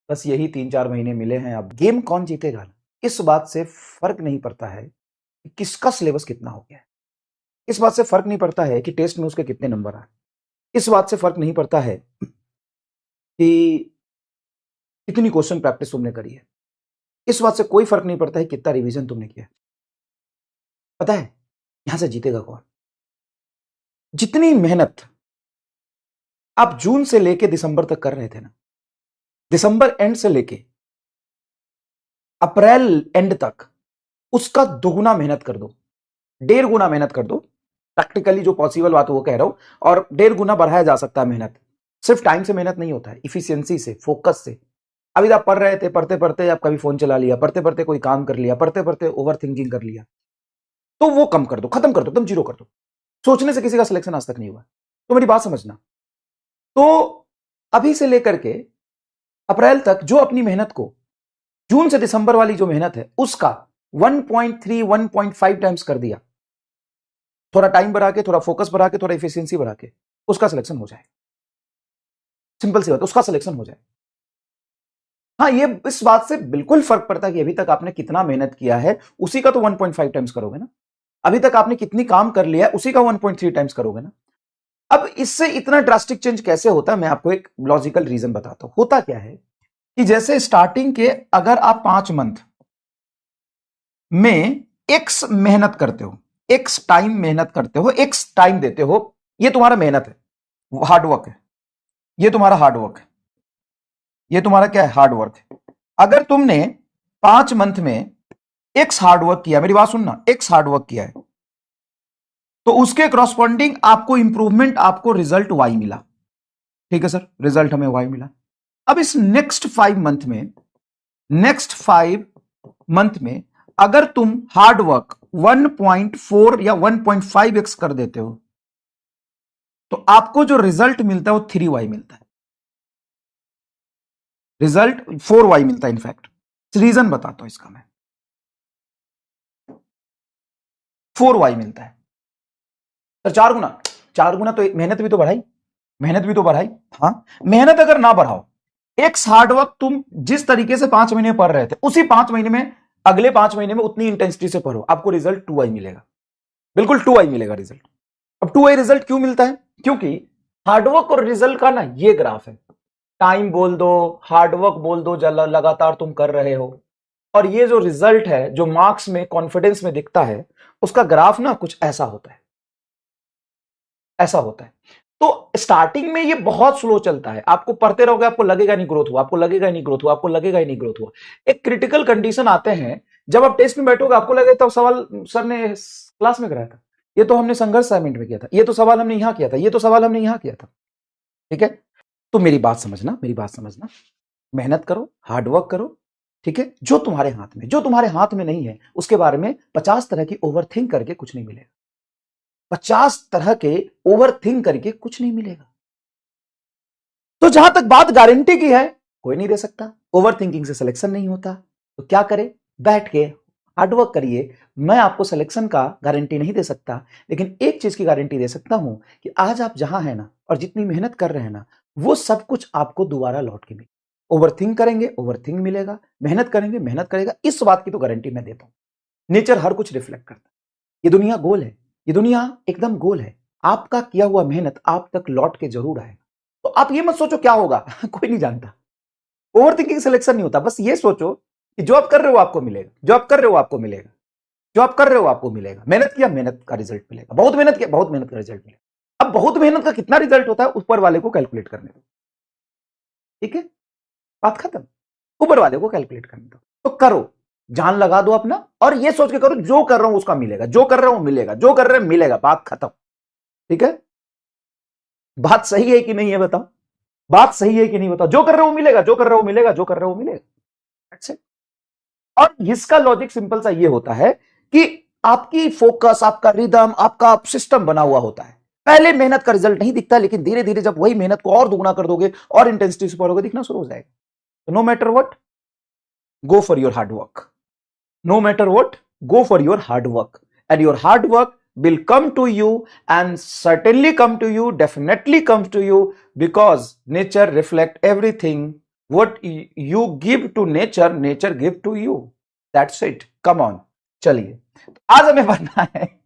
बस यही 3-4 महीने मिले हैं। अब गेम कौन जीतेगा ना, इस बात से फर्क नहीं पड़ता है कि किसका सिलेबस कितना हो गया है। इस बात से फर्क नहीं पड़ता है कि टेस्ट में उसके कितने नंबर आए। इस बात से फर्क नहीं पड़ता है कि कितनी क्वेश्चन प्रैक्टिस तुमने करी है। इस बात से कोई फर्क नहीं पड़ता है कितना रिवीजन तुमने किया। पता है यहां से जीतेगा कौन? जितनी मेहनत आप जून से लेके दिसंबर तक कर रहे थे ना, दिसंबर एंड से लेके अप्रैल एंड तक उसका दोगुना मेहनत कर दो, 1.5 गुना मेहनत कर दो। प्रैक्टिकली जो पॉसिबल बात वो कह रहा हूं, और 1.5 गुना बढ़ाया जा सकता है मेहनत। सिर्फ टाइम से मेहनत नहीं होता है, इफिशियंसी से, फोकस से। अभी आप पढ़ रहे थे, पढ़ते पढ़ते आप कभी फोन चला लिया, पढ़ते पढ़ते कोई काम कर लिया, पढ़ते पढ़ते ओवर थिंकिंग कर लिया, तो वो कम कर दो, खत्म कर दो, एकदम जीरो कर दो। सोचने से किसी का सिलेक्शन आज तक नहीं हुआ। तो मेरी बात समझना, तो अभी से लेकर के अप्रैल तक जो अपनी मेहनत को, जून से दिसंबर वाली जो मेहनत है उसका 1.3 1.5 टाइम्स कर दिया, थोड़ा टाइम बढ़ा के, थोड़ा फोकस बढ़ा के, थोड़ा इफिशियंसी बढ़ा के, उसका सिलेक्शन हो जाए। सिंपल सी बात, उसका सिलेक्शन हो जाए। हाँ, ये इस बात से बिल्कुल फर्क पड़ता है कि अभी तक आपने कितना मेहनत किया है, उसी का तो 1.5 टाइम्स करोगे ना। अभी तक आपने कितनी काम कर लिया है, उसी का 1.3 टाइम्स करोगे ना। अब इससे इतना ड्रास्टिक चेंज कैसे होता है, मैं आपको एक लॉजिकल रीजन बताता हूं। होता क्या है कि जैसे स्टार्टिंग के अगर आप 5 मंथ में एक्स मेहनत करते हो, एक्स टाइम मेहनत करते हो, एक्स टाइम देते हो, ये तुम्हारा मेहनत है, हार्डवर्क है, ये तुम्हारा हार्डवर्क है, ये तुम्हारा क्या है, हार्डवर्क है। अगर तुमने 5 मंथ में एक्स हार्डवर्क किया, मेरी बात सुनना, एक्स हार्डवर्क किया है, तो उसके क्रॉसपॉन्डिंग आपको इंप्रूवमेंट, आपको रिजल्ट वाई मिला। ठीक है सर, रिजल्ट हमें वाई मिला। अब इस नेक्स्ट 5 मंथ में अगर तुम हार्डवर्क 1.4 या 1.5x कर देते हो, तो आपको जो रिजल्ट मिलता है वो 3y मिलता है, रिजल्ट 4y मिलता है। इनफैक्ट रीजन बताता हूं इसका मैं, 4y मिलता है सर। 4 गुना तो मेहनत भी तो बढ़ाई, मेहनत भी तो बढ़ाई। हाँ, मेहनत अगर ना बढ़ाओ, एक्स हार्डवर्क तुम जिस तरीके से 5 महीने पढ़ रहे थे, उसी 5 महीने में, अगले 5 महीने में उतनी इंटेंसिटी से पढ़ो, आपको रिजल्ट 2y मिलेगा, बिल्कुल 2y मिलेगा रिजल्ट। अब 2y रिजल्ट क्यों मिलता है? क्योंकि हार्डवर्क और रिजल्ट का ना ये ग्राफ है। टाइम बोल दो, हार्डवर्क बोल दो, लगातार तुम कर रहे हो, और ये जो रिजल्ट है, जो मार्क्स में, कॉन्फिडेंस में दिखता है, उसका ग्राफ ना कुछ ऐसा होता है, ऐसा होता है। तो स्टार्टिंग में ये बहुत स्लो चलता है, आपको पढ़ते रहोगे, आपको लगेगा नहीं ग्रोथ हुआ, आपको लगेगा नहीं ग्रोथ हुआ, आपको लगेगा ही नहीं ग्रोथ हुआ। एक क्रिटिकल कंडीशन आते हैं जब आप टेस्ट में बैठोगे, आपको लगेगा तब सवाल सर ने क्लास में कराया था, ये तो हमने संघर्ष असाइनमेंट में किया था, ये तो सवाल हमने यहां किया था, ये तो सवाल हमने यहां किया था। ठीक है, तो मेरी बात समझना, मेरी बात समझना, मेहनत करो, हार्डवर्क करो। ठीक है, जो तुम्हारे हाथ में, जो तुम्हारे हाथ में नहीं है, उसके बारे में 50 तरह की ओवर थिंक करके कुछ नहीं मिलेगा। 50 तरह के ओवर थिंक करके कुछ नहीं मिलेगा। तो जहां तक बात गारंटी की है, कोई नहीं दे सकता। ओवर थिंकिंग से सिलेक्शन नहीं होता, तो क्या करें, बैठ के हार्डवर्क करिए। मैं आपको सिलेक्शन का गारंटी नहीं दे सकता, लेकिन एक चीज की गारंटी दे सकता हूं कि आज आप जहां हैं ना, और जितनी मेहनत कर रहे हैं ना, वो सब कुछ आपको दोबारा लौट के मिलेगा। ओवर थिंक करेंगे, ओवर थिंक मिलेगा, मेहनत करेंगे, मेहनत करेगा, इस बात की तो गारंटी मैं देता हूं। नेचर हर कुछ रिफ्लेक्ट करता है। ये दुनिया गोल है, ये दुनिया एकदम गोल है। आपका किया हुआ मेहनत आप तक लौट के जरूर आएगा। तो आप ये मत सोचो क्या होगा कोई नहीं जानता। ओवर थिंकिंग सिलेक्शन नहीं होता। बस ये सोचो कि जो आप कर रहे हो आपको मिलेगा, जो आप कर रहे हो आपको मिलेगा, जो आप कर रहे हो आपको मिलेगा। मेहनत किया, मेहनत का रिजल्ट मिलेगा। बहुत मेहनत किया, बहुत मेहनत का रिजल्ट मिलेगा। अब बहुत मेहनत का कितना रिजल्ट होता है, ऊपर वाले को कैलकुलेट करने दो। ठीक है, बात खत्म। ऊपर वाले को कैलकुलेट करने दो। तो करो, जान लगा दो अपना, और ये सोच के करो जो कर रहा हूं उसका मिलेगा, जो कर रहा हूं मिलेगा, जो कर रहे हैं मिलेगा, बात खत्म। ठीक है, बात सही है कि नहीं है बताओ, बात सही है कि नहीं बताओ। जो कर रहे हो मिलेगा, जो कर रहे हो मिलेगा, जो कर रहे हो मिलेगा। That's it। और इसका लॉजिक सिंपल सा ये होता है कि आपकी फोकस, आपका रिदम, आपका सिस्टम बना हुआ होता है। पहले मेहनत का रिजल्ट नहीं दिखता, लेकिन धीरे धीरे जब वही मेहनत को और दुगुना कर दोगे और इंटेंसिटी से पढ़ोगे, दिखना शुरू हो जाएगा। No matter what, go for your hard work. No matter what, go for your hard work, and your hard work will come to you, and certainly come to you, definitely comes to you, because nature reflect everything what you give to nature, nature give to you, that's it, come on. चलिए आज हमें पढ़ना है